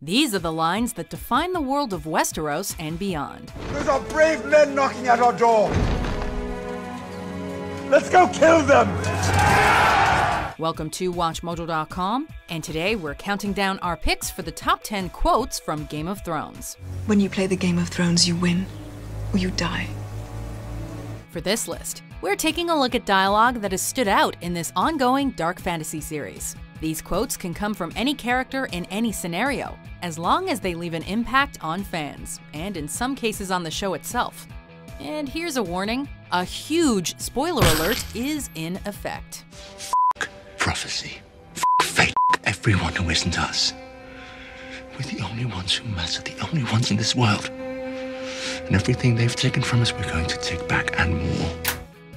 These are the lines that define the world of Westeros and beyond. Those are brave men knocking at our door. Let's go kill them! Welcome to WatchMojo.com, and today we're counting down our picks for the top 10 quotes from Game of Thrones. When you play the Game of Thrones, you win, or you die. For this list, we're taking a look at dialogue that has stood out in this ongoing dark fantasy series. These quotes can come from any character in any scenario, as long as they leave an impact on fans, and in some cases on the show itself. And here's a warning, a huge spoiler alert is in effect. F*** prophecy. F*** fate. F*** everyone who isn't us. We're the only ones who matter, the only ones in this world. And everything they've taken from us, we're going to take back and more.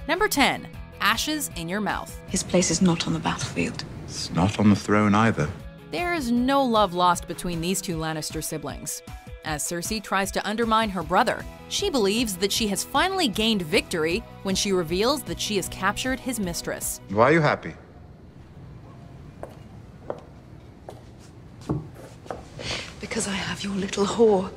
Number 10. Ashes in your mouth. His place is not on the battlefield. It's not on the throne either. There's no love lost between these two Lannister siblings. As Cersei tries to undermine her brother, she believes that she has finally gained victory when she reveals that she has captured his mistress. Why are you happy? Because I have your little whore.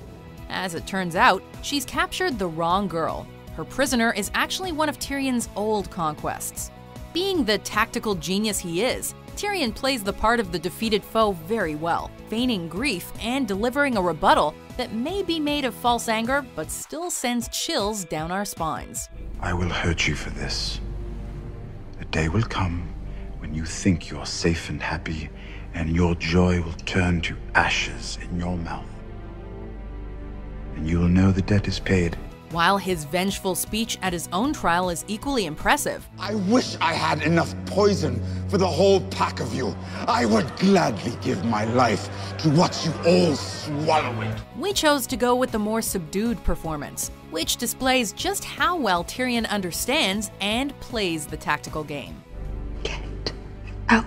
As it turns out, she's captured the wrong girl. Her prisoner is actually one of Tyrion's old conquests. Being the tactical genius he is, Tyrion plays the part of the defeated foe very well, feigning grief and delivering a rebuttal that may be made of false anger but still sends chills down our spines. I will hurt you for this. A day will come when you think you're safe and happy, and your joy will turn to ashes in your mouth. And you will know the debt is paid. While his vengeful speech at his own trial is equally impressive, I wish I had enough poison for the whole pack of you. I would gladly give my life to watch you all swallow it. we chose to go with the more subdued performance, which displays just how well Tyrion understands and plays the tactical game. Get out.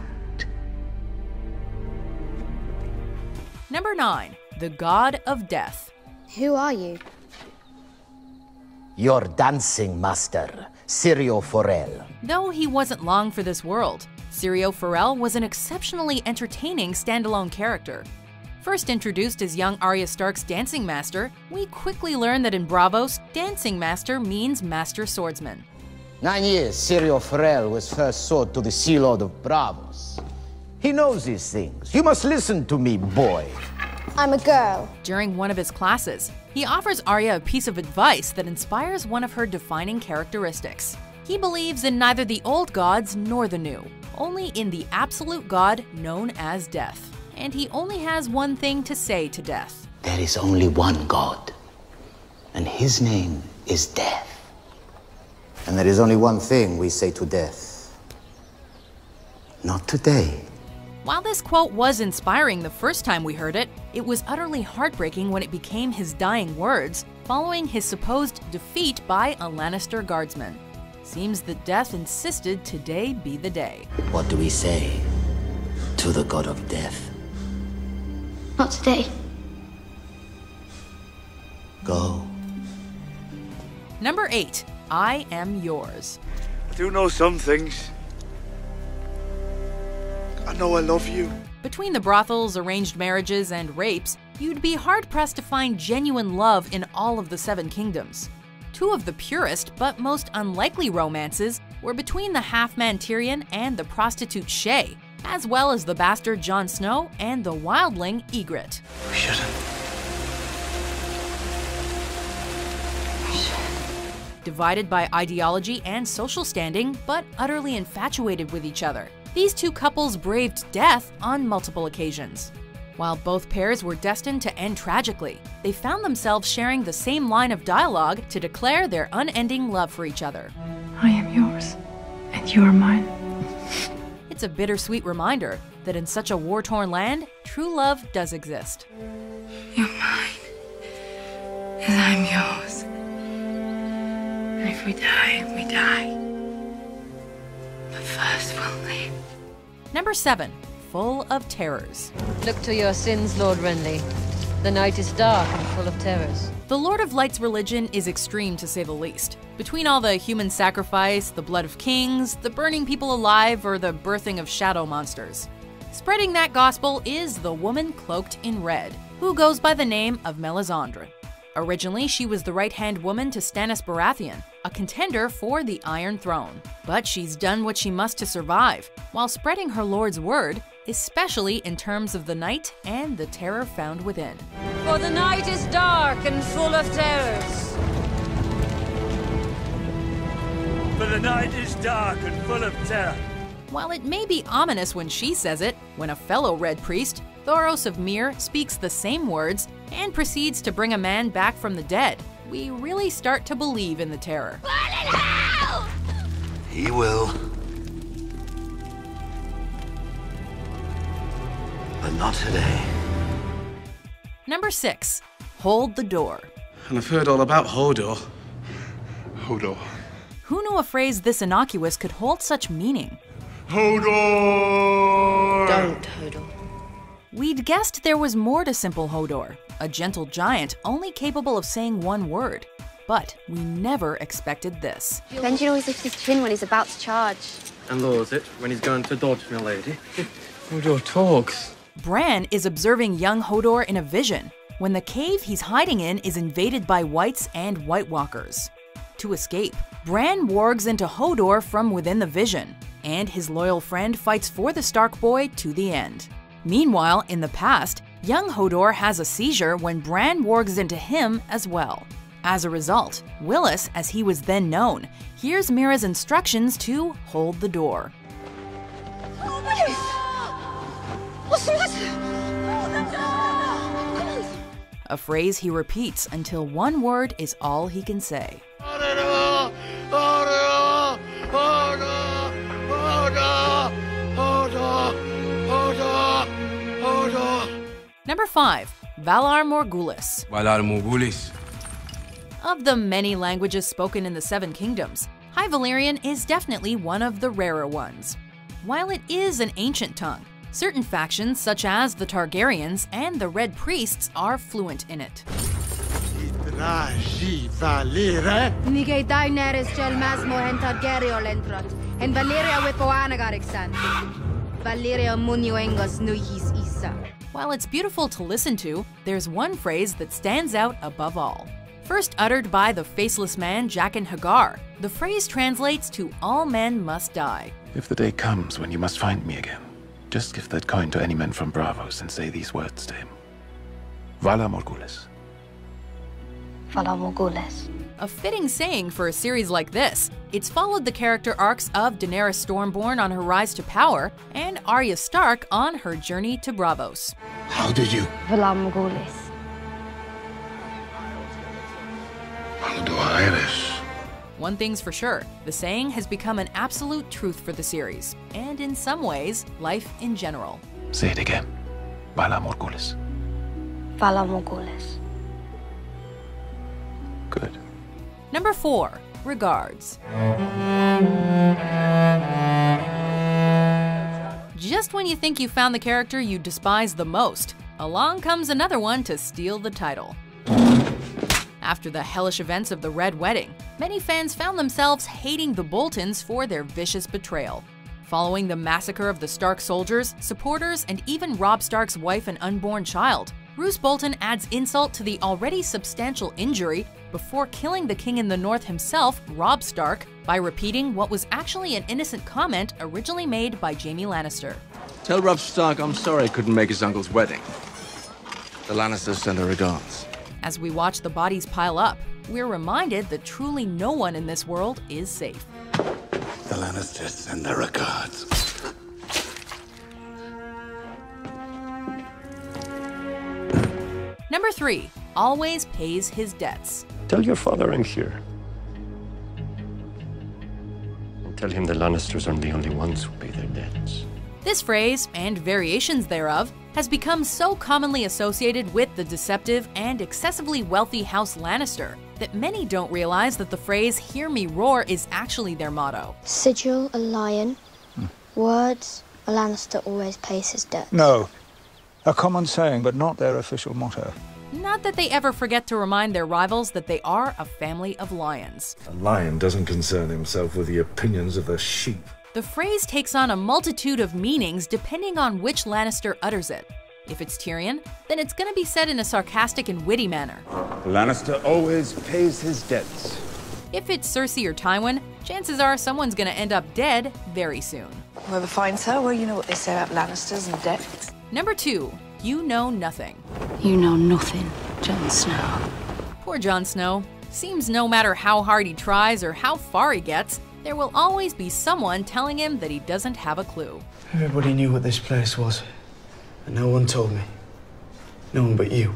Number 9. The God of Death. Who are you? Your dancing master, Syrio Forel. Though he wasn't long for this world, Syrio Forel was an exceptionally entertaining standalone character. First introduced as young Arya Stark's dancing master, we quickly learned that in Braavos, dancing master means master swordsman. 9 years, Syrio Forel was first sold to the Sea Lord of Braavos. He knows these things. You must listen to me, boy. I'm a girl. During one of his classes, he offers Arya a piece of advice that inspires one of her defining characteristics. He believes in neither the old gods nor the new, only in the absolute god known as death. And he only has one thing to say to death. There is only one God, and his name is death. And there is only one thing we say to death. Not today. While this quote was inspiring the first time we heard it, it was utterly heartbreaking when it became his dying words following his supposed defeat by a Lannister guardsman. Seems that death insisted today be the day. What do we say to the God of death? Not today. Go. Number 8. I am yours. I do know some things. I know I love you. Between the brothels, arranged marriages, and rapes, you'd be hard-pressed to find genuine love in all of the Seven Kingdoms. Two of the purest but most unlikely romances were between the half-man Tyrion and the prostitute Shae, as well as the bastard Jon Snow and the wildling Ygritte. We shouldn't. Divided by ideology and social standing, but utterly infatuated with each other, these two couples braved death on multiple occasions. While both pairs were destined to end tragically, they found themselves sharing the same line of dialogue to declare their unending love for each other. I am yours, and you are mine. It's a bittersweet reminder that in such a war-torn land, true love does exist. You're mine, and I'm yours. And if we die, we die. But first we'll live. Number 7. Full of terrors. Look to your sins, Lord Renly. The night is dark and full of terrors. The Lord of Light's religion is extreme to say the least. Between all the human sacrifice, the blood of kings, the burning people alive, or the birthing of shadow monsters. Spreading that gospel is the woman cloaked in red. who goes by the name of Melisandre. Originally, she was the right-hand woman to Stannis Baratheon, a contender for the Iron Throne. But she's done what she must to survive, while spreading her lord's word, especially in terms of the night and the terror found within. For the night is dark and full of terrors. For the night is dark and full of terror. While it may be ominous when she says it, when a fellow Red Priest, Thoros of Myr, speaks the same words and proceeds to bring a man back from the dead, we really start to believe in the terror. Burn in hell! He will. But not today. Number 6. Hold the door. And I've heard all about Hodor. Hodor. Who knew a phrase this innocuous could hold such meaning? Hodor! Don't, Hodor. We'd guessed there was more to simple Hodor, a gentle giant only capable of saying one word. But we never expected this. Benjen always lifts his chin when he's about to charge. And lowers it when he's going to dodge, my lady. Hodor talks. Bran is observing young Hodor in a vision when the cave he's hiding in is invaded by whites and White Walkers. To escape, Bran wargs into Hodor from within the vision, and his loyal friend fights for the Stark boy to the end. Meanwhile, in the past, young Hodor has a seizure when Bran wargs into him as well. As a result, Willis, as he was then known, hears Mira's instructions to hold the door. A phrase he repeats until one word is all he can say. Number 5. Valar Morghulis. Valar Morghulis. Of the many languages spoken in the Seven Kingdoms, High Valyrian is definitely one of the rarer ones. While it is an ancient tongue, certain factions such as the Targaryens and the Red Priests are fluent in it. While it's beautiful to listen to, there's one phrase that stands out above all. First uttered by the faceless man Jaqen H'ghar, the phrase translates to "all men must die." If the day comes when you must find me again, just give that coin to any man from Braavos and say these words to him. Valar Morghulis. Valar Morghulis. A fitting saying for a series like this. It's followed the character arcs of Daenerys Stormborn on her rise to power and Arya Stark on her journey to Braavos. How did you? Valar Morghulis. One thing's for sure, the saying has become an absolute truth for the series, and in some ways, life in general. Say it again. Valar Morghulis. Valar Morghulis. Good. Number 4. Regards. Just when you think you found the character you despise the most, along comes another one to steal the title. After the hellish events of the Red Wedding, many fans found themselves hating the Boltons for their vicious betrayal. Following the massacre of the Stark soldiers, supporters, and even Robb Stark's wife and unborn child, Roose Bolton adds insult to the already substantial injury before killing the King in the North himself, Robb Stark, by repeating what was actually an innocent comment originally made by Jaime Lannister. Tell Robb Stark I'm sorry I couldn't make his uncle's wedding. The Lannisters send their regards. As we watch the bodies pile up, we're reminded that truly no one in this world is safe. The Lannisters send their regards. Number 3. Always pays his debts. Tell your father I'm here. And tell him the Lannisters aren't the only ones who pay their debts. This phrase, and variations thereof, has become so commonly associated with the deceptive and excessively wealthy House Lannister that many don't realize that the phrase "hear me roar" is actually their motto. Sigil, a lion. Words, a Lannister always pays his debts. No. A common saying, but not their official motto. Not that they ever forget to remind their rivals that they are a family of lions. A lion doesn't concern himself with the opinions of the sheep. The phrase takes on a multitude of meanings depending on which Lannister utters it. If it's Tyrion, then it's gonna be said in a sarcastic and witty manner. Lannister always pays his debts. If it's Cersei or Tywin, chances are someone's gonna end up dead very soon. Whoever finds her, well, you know what they say about Lannisters and debts. Number 2, you know nothing. You know nothing, Jon Snow. Poor Jon Snow. Seems no matter how hard he tries or how far he gets, there will always be someone telling him that he doesn't have a clue. Everybody knew what this place was, and no one told me. No one but you.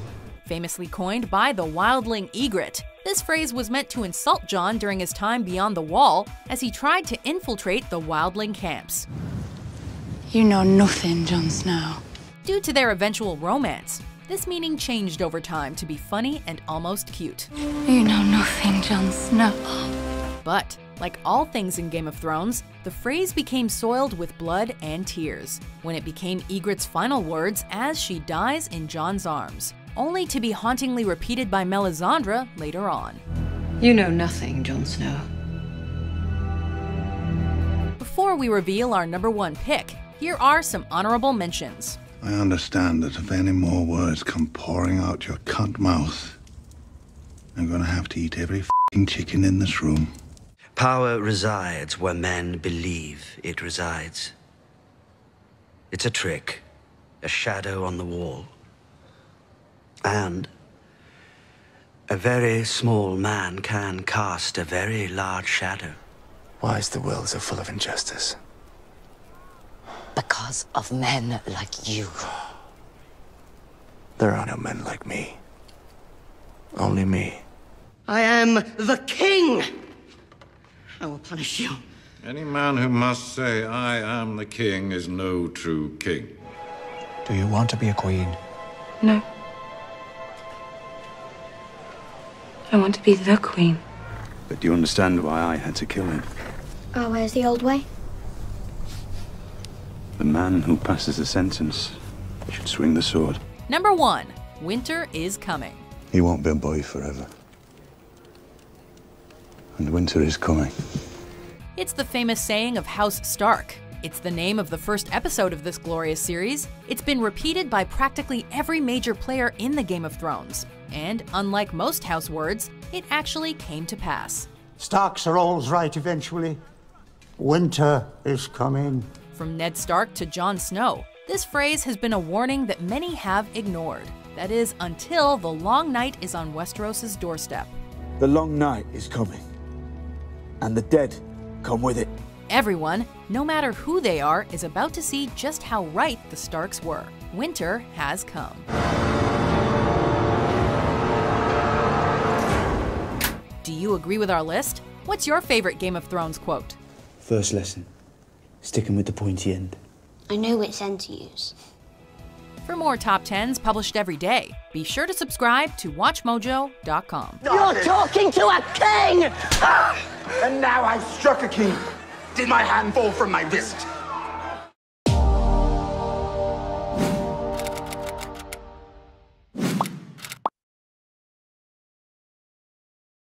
Famously coined by the wildling Ygritte, this phrase was meant to insult Jon during his time beyond the Wall as he tried to infiltrate the wildling camps. You know nothing, Jon Snow. Due to their eventual romance, this meaning changed over time to be funny and almost cute. You know nothing, Jon Snow. But, like all things in Game of Thrones, the phrase became soiled with blood and tears when it became Ygritte's final words as she dies in Jon's arms, only to be hauntingly repeated by Melisandre later on. You know nothing, Jon Snow. Before we reveal our number 1 pick, here are some honorable mentions. I understand that if any more words come pouring out your cunt mouth, I'm gonna have to eat every f***ing chicken in this room. Power resides where men believe it resides. It's a trick, a shadow on the wall. And a very small man can cast a very large shadow. Why is the world so full of injustice? Because of men like you. There are no men like me. Only me. I am the king! I will punish you. Any man who must say, I am the king, is no true king. Do you want to be a queen? No. I want to be the queen. But do you understand why I had to kill him? Oh, where's the old way? The man who passes the sentence should swing the sword. Number 1, winter is coming. He won't be a boy forever. And winter is coming. It's the famous saying of House Stark. It's the name of the first episode of this glorious series. It's been repeated by practically every major player in the Game of Thrones. And unlike most house words, it actually came to pass. Starks are always right eventually. Winter is coming. From Ned Stark to Jon Snow, this phrase has been a warning that many have ignored. That is, until the long night is on Westeros' doorstep. The long night is coming, and the dead come with it. Everyone, no matter who they are, is about to see just how right the Starks were. Winter has come. Do you agree with our list? What's your favorite Game of Thrones quote? First lesson. Sticking with the pointy end. I know which end to use. For more top 10s published every day, be sure to subscribe to WatchMojo.com. You're talking to a king! And now I've struck a king. Did my hand fall from my wrist?